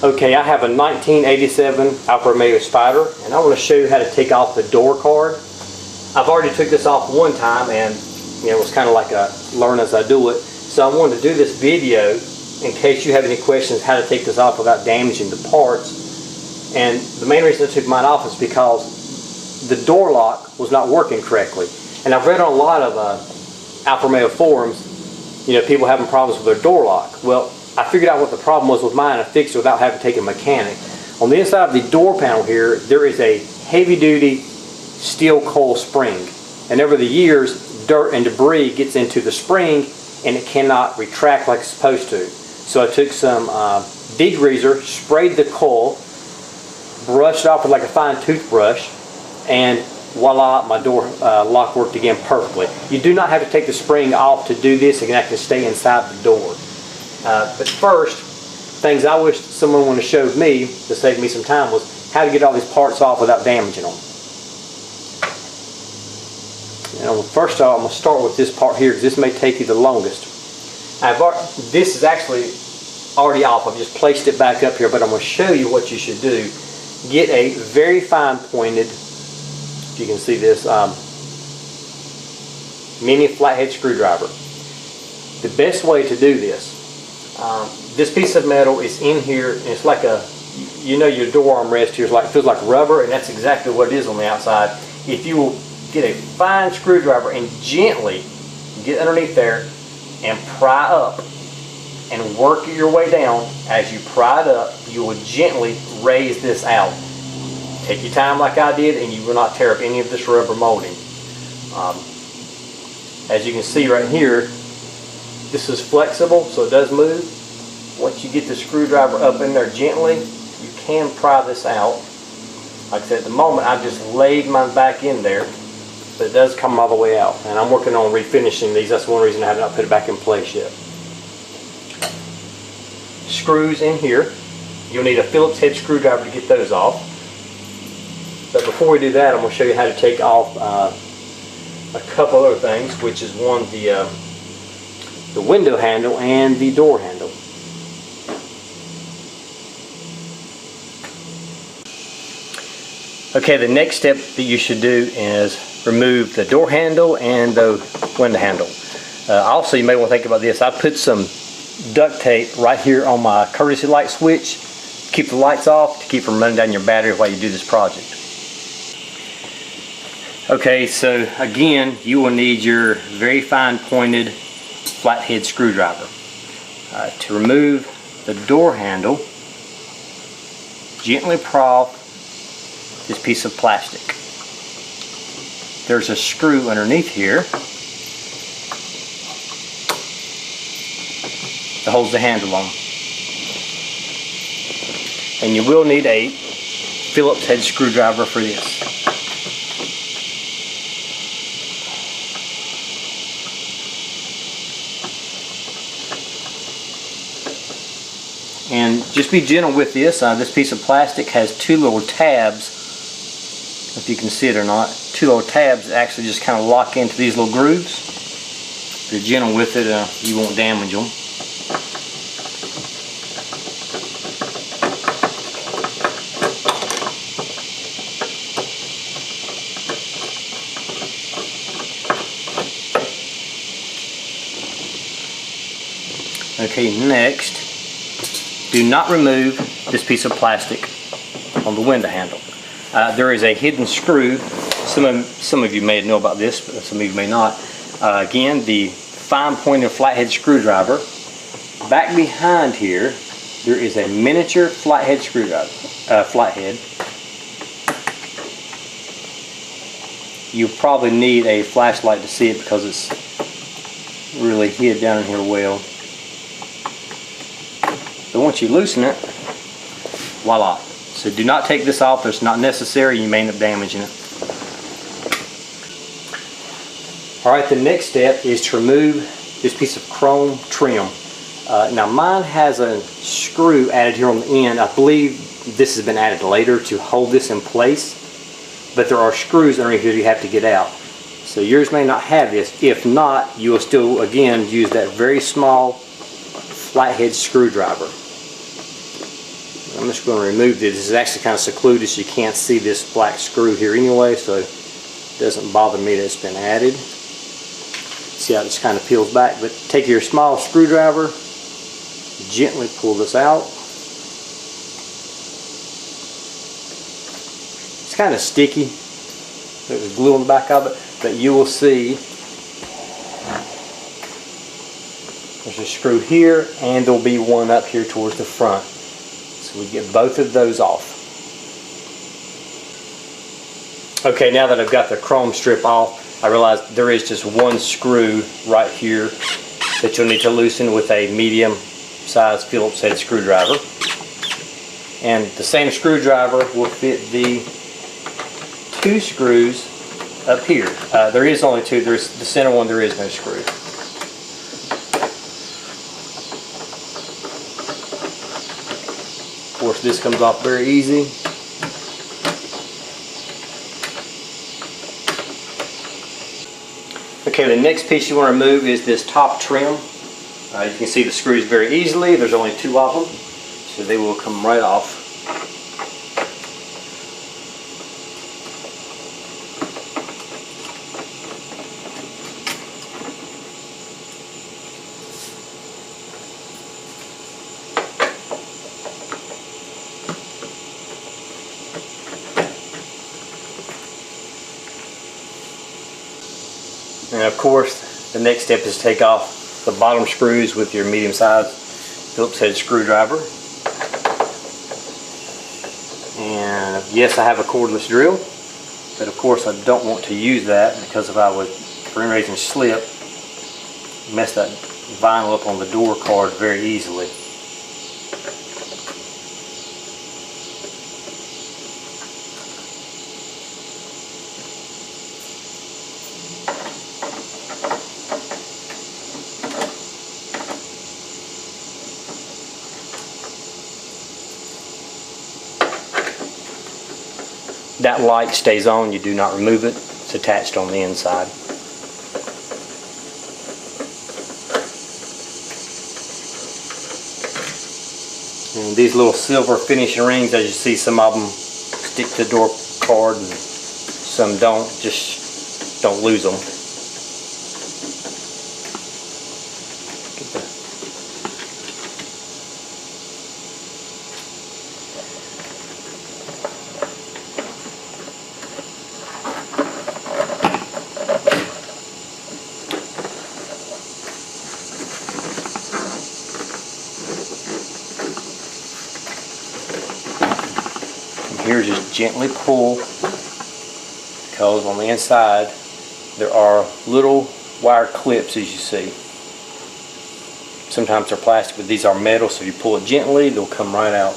Okay, I have a 1987 Alfa Romeo Spider, and I want to show you how to take off the door card. I've already took this off one time, and it was kind of like a learn as I do it. So I wanted to do this video in case you have any questions how to take this off without damaging the parts. And the main reason I took mine off is because the door lock was not working correctly. And I've read on a lot of Alfa Romeo forums, people having problems with their door lock. Well, I figured out what the problem was with mine and fixed it without having to take a mechanic. On the inside of the door panel here, there is a heavy-duty steel coil spring. And over the years, dirt and debris gets into the spring and it cannot retract like it's supposed to. So I took some degreaser, sprayed the coil, brushed it off with like a fine toothbrush, and voila, my door lock worked again perfectly. You do not have to take the spring off to do this. It can actually stay inside the door. But first, things I wish someone would have showed me to save me some time was how to get all these parts off without damaging them. And first of all, I'm going to start with this part here because this may take you the longest. This is actually already off. I've just placed it back up here, but I'm going to show you what you should do. Get a very fine pointed, if you can see this, mini flathead screwdriver. The best way to do this, this piece of metal is in here, and it's like a, your door armrest here feels like rubber, and that's exactly what it is on the outside. If you will get a fine screwdriver and gently get underneath there and pry up and work your way down, as you pry it up, you will gently raise this out. Take your time like I did, and you will not tear up any of this rubber molding. As you can see right here, this is flexible, so it does move. Once you get the screwdriver up in there gently, you can pry this out. Like I said, at the moment I've just laid mine back in there, but it does come all the way out. And I'm working on refinishing these. That's one reason I have not put it back in place yet. Screws in here. You'll need a Phillips head screwdriver to get those off. But before we do that, I'm going to show you how to take off a couple other things, which is one, the window handle and the door handle. Okay, the next step that you should do is remove the door handle and the window handle. Also, you may want to think about this. I put some duct tape right here on my courtesy light switch to keep the lights off, to keep from running down your battery while you do this project. Okay, so again, you will need your very fine pointed flathead screwdriver. To remove the door handle, gently pry off this piece of plastic. There's a screw underneath here that holds the handle on. And you will need a Phillips head screwdriver for this. And just be gentle with this. This piece of plastic has two little tabs, if you can see it or not. Two little tabs that actually just kind of lock into these little grooves. If you're gentle with it, you won't damage them. Okay, next, do not remove this piece of plastic on the window handle. There is a hidden screw. Some of you may know about this, but some of you may not. Again, the fine pointed flathead screwdriver. Back behind here, there is a miniature flathead screwdriver. Flathead. You probably need a flashlight to see it because it's really hid down in here well. But once you loosen it, voila. So do not take this off. It's not necessary. You may end up damaging it. Alright, the next step is to remove this piece of chrome trim. Now mine has a screw added here on the end. I believe this has been added later to hold this in place. But there are screws underneath here you have to get out. So yours may not have this. If not, you will still, again, use that very small flathead screwdriver. I'm just going to remove this. This is actually kind of secluded, so you can't see this black screw here anyway, so it doesn't bother me that it's been added. See how it just kind of peels back, but take your small screwdriver, gently pull this out. It's kind of sticky. There's glue on the back of it, but you will see there's a screw here, and there'll be one up here towards the front. So we get both of those off. Okay, now that I've got the chrome strip off, I realize there is just one screw right here that you'll need to loosen with a medium size Phillips head screwdriver. And the same screwdriver will fit the 2 screws up here. There is only 2. There's the center one, there is no screw. Of course, this comes off very easy. Okay, the next piece you want to remove is this top trim. You can see the screws very easily. There's only 2 of them, so they will come right off. And of course, the next step is to take off the bottom screws with your medium-sized Phillips head screwdriver. And yes, I have a cordless drill, but of course I don't want to use that because if I would, for any reason, slip, mess that vinyl up on the door card very easily. That light stays on, you do not remove it. It's attached on the inside. And these little silver finishing rings, as you see, some of them stick to the door card and some don't. Just don't lose them. Here, just gently pull, because on the inside there are little wire clips, as you see. Sometimes they're plastic, but these are metal, so if you pull it gently, they'll come right out.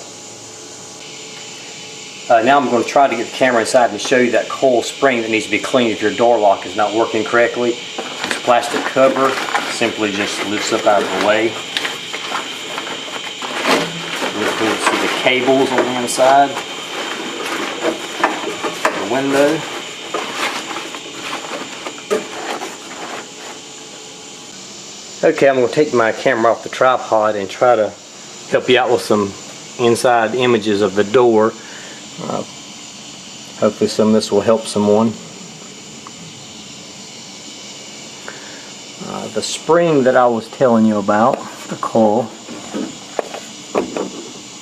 Now I'm going to try to get the camera inside and show you that coil spring that needs to be cleaned if your door lock is not working correctly. This plastic cover simply just lifts up out of the way. You can see the cables on the inside. Window. Okay, I'm going to take my camera off the tripod and try to help you out with some inside images of the door. Hopefully some of this will help someone. The spring that I was telling you about, the coil,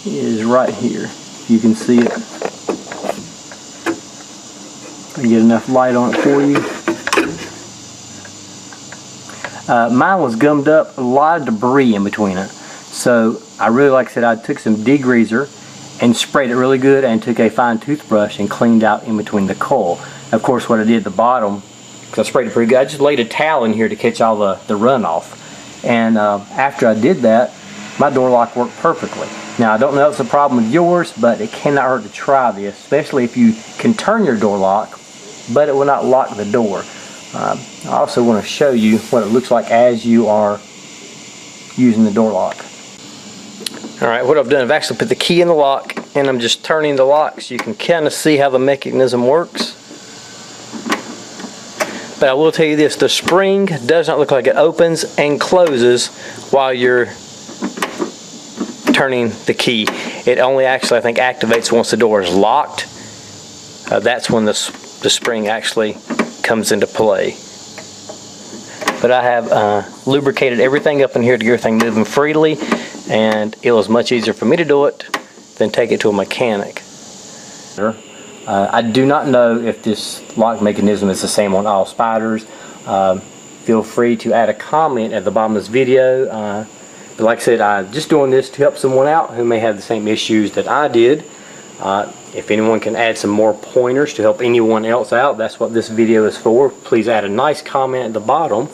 is right here. You can see it. Get enough light on it for you. Mine was gummed up, a lot of debris in between it. So I really, like I said, I took some degreaser and sprayed it really good and took a fine toothbrush and cleaned out in between the coil. Of course, what I did at the bottom, because I sprayed it pretty good, I just laid a towel in here to catch all the runoff. And after I did that, my door lock worked perfectly. Now, I don't know if it's a problem with yours, but it cannot hurt to try this, especially if you can turn your door lock, but it will not lock the door. I also want to show you what it looks like as you are using the door lock. Alright, what I've done, I've actually put the key in the lock and I'm just turning the lock so you can kind of see how the mechanism works. But I will tell you this, the spring does not look like it opens and closes while you're turning the key. It only actually, I think, activates once the door is locked. That's when the spring actually comes into play. But I have lubricated everything up in here to get everything moving freely, and it was much easier for me to do it than take it to a mechanic. I do not know if this lock mechanism is the same on all Spyders. Feel free to add a comment at the bottom of this video. But like I said, I'm just doing this to help someone out who may have the same issues that I did. If anyone can add some more pointers to help anyone else out, that's what this video is for. Please add a nice comment at the bottom.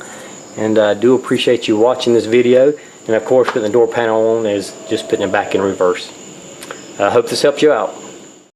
And I do appreciate you watching this video. And of course, putting the door panel on is just putting it back in reverse. I hope this helps you out.